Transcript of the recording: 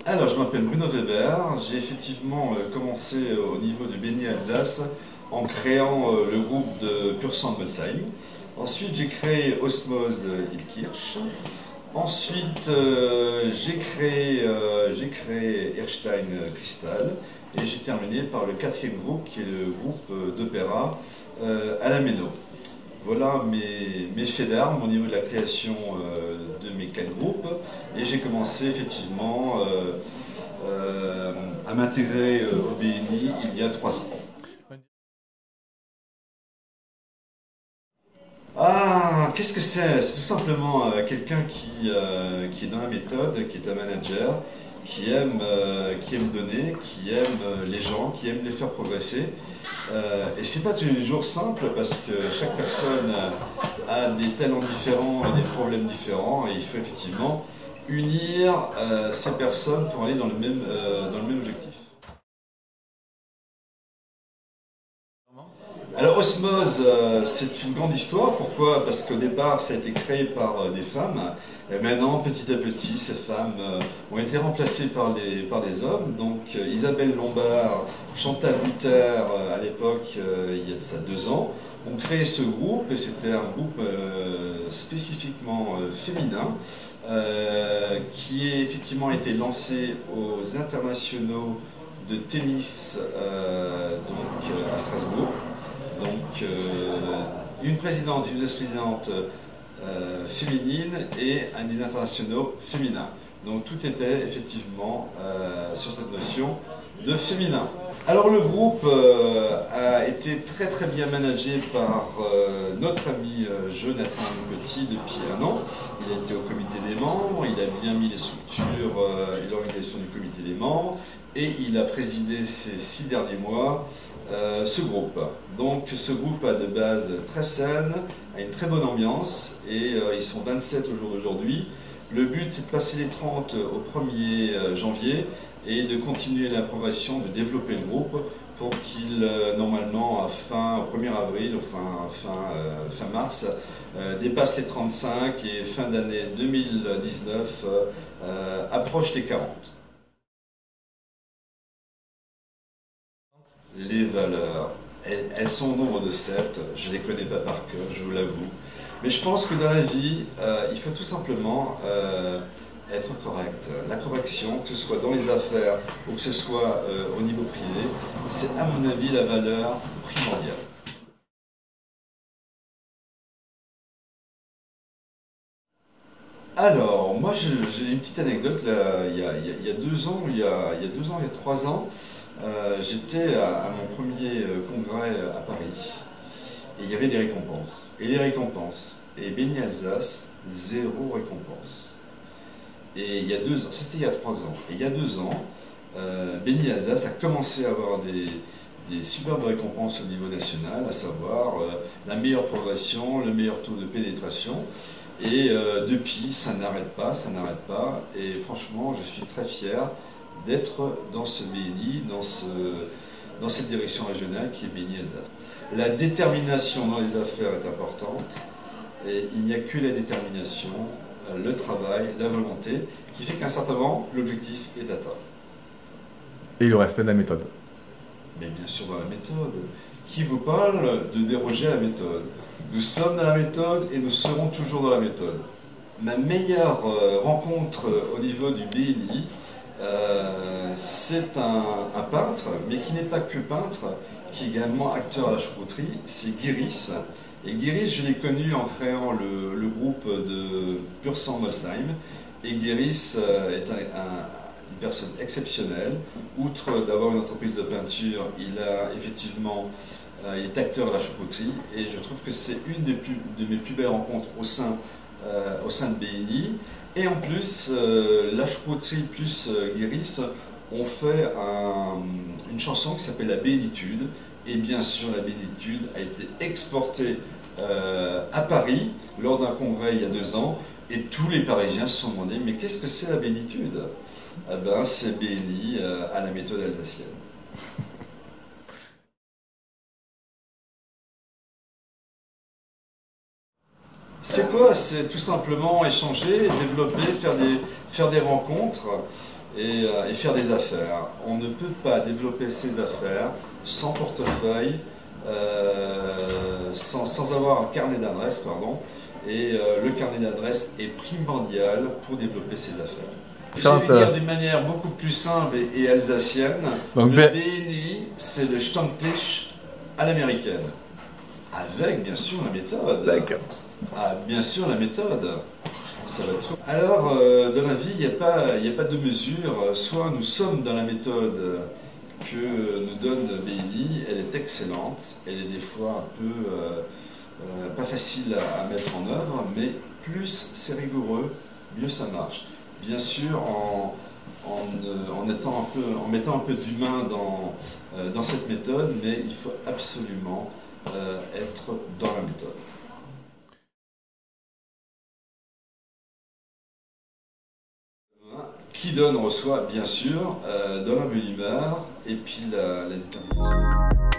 Alors, je m'appelle Bruno Weber. J'ai effectivement commencé au niveau de BNI Alsace en créant le groupe de Pur Sang Molsheim. Ensuite, j'ai créé Osmose Illkirch. Ensuite, j'ai créé Erstein Crystal. Et j'ai terminé par le quatrième groupe qui est le groupe d'opéra à la Méno. Voilà mes faits d'armes au niveau de la création de mes 4 groupes. Et j'ai commencé effectivement à m'intégrer au BNI il y a 3 ans. Ah, qu'est-ce que c'est? C'est tout simplement quelqu'un qui est dans la méthode, qui est un manager, qui aime donner, qui aime les gens, qui aime les faire progresser. Et c'est pas tous les jours simple parce que chaque personne a des talents différents et des problèmes différents et il faut effectivement unir ces personnes pour aller dans le même objectif. Alors Osmose, c'est une grande histoire. Pourquoi? Parce qu'au départ, ça a été créé par des femmes. Et maintenant, petit à petit, ces femmes ont été remplacées par des hommes. Donc Isabelle Lombard, Chantal Luther, à l'époque, il y a de ça 2 ans, ont créé ce groupe. Et c'était un groupe spécifiquement féminin qui a effectivement été lancé aux internationaux de tennis à Strasbourg. Donc une présidente, une vice-présidente féminine et un des internationaux féminins. Donc tout était effectivement sur cette notion de féminin. Alors le groupe a été très très bien managé par notre ami Jonathan Petit depuis 1 an. Il a été au comité des membres, il a bien mis les structures et l'organisation du comité des membres et il a présidé ces 6 derniers mois ce groupe. Donc ce groupe a de base très saine, a une très bonne ambiance et ils sont 27 au jour d'aujourd'hui. Le but c'est de passer les 30 au 1er janvier et de continuer la progression, de développer le groupe pour qu'il normalement au 1er avril, fin mars, dépasse les 35 et fin d'année 2019 approche les 40. Les valeurs, elles sont au nombre de 7, je ne les connais pas par cœur, je vous l'avoue. Mais je pense que dans la vie, il faut tout simplement être correct. La correction, que ce soit dans les affaires ou que ce soit au niveau privé, c'est à mon avis la valeur primordiale. Alors, moi j'ai une petite anecdote, là, il y a 2 ans, il y a 3 ans, j'étais à mon premier congrès à Paris et il y avait des récompenses. Et les récompenses, et BNI Alsace, 0 récompense. Et il y a 2 ans, c'était il y a 3 ans, et il y a 2 ans, BNI Alsace a commencé à avoir des superbes récompenses au niveau national, à savoir la meilleure progression, le meilleur taux de pénétration. Et depuis, ça n'arrête pas, et franchement, je suis très fier d'être dans ce BNI, dans cette direction régionale qui est BNI Alsace. La détermination dans les affaires est importante, et il n'y a que la détermination, le travail, la volonté, qui fait qu'à un certain moment, l'objectif est atteint. Et le respect de la méthode. Mais bien sûr dans la méthode. Qui vous parle de déroger à la méthode? Nous sommes dans la méthode et nous serons toujours dans la méthode. Ma meilleure rencontre au niveau du BNI, c'est un peintre, mais qui n'est pas que peintre, qui est également acteur à la choucroute-rie, c'est Guiris. Et Guiris, je l'ai connu en créant le groupe de Pur Sang Molsheim. Et Guiris est une personne exceptionnelle. Outre d'avoir une entreprise de peinture, il est acteur à la choucroute-rie. Et je trouve que c'est une de mes plus belles rencontres au sein de BNI. Et en plus, la choucroute-rie plus Guiris ont fait une chanson qui s'appelle La Bénitude. Et bien sûr, la Bénitude a été exportée à Paris lors d'un congrès il y a 2 ans. Et tous les Parisiens se sont demandé, mais qu'est-ce que c'est la Bénitude? Eh ben, c'est BNI à la méthode alsacienne. C'est quoi? C'est tout simplement échanger, développer, faire des rencontres. et faire des affaires. On ne peut pas développer ses affaires sans portefeuille, sans avoir un carnet d'adresses, pardon. Et le carnet d'adresses est primordial pour développer ses affaires. Je vais dire d'une manière beaucoup plus simple et alsacienne. Donc, le BNI, c'est le Stammtisch à l'américaine. Avec bien sûr la méthode. D'accord. Ah, bien sûr la méthode. Ça va de soi. Alors, dans la vie, il n'y a pas de mesure. Soit nous sommes dans la méthode que nous donne BNI, elle est excellente, elle est des fois un peu pas facile à mettre en œuvre, mais plus c'est rigoureux, mieux ça marche. Bien sûr, en mettant un peu d'humain dans cette méthode, mais il faut absolument être dans la méthode. Qui donne reçoit, bien sûr, dans la bonne humeur et puis la détermination.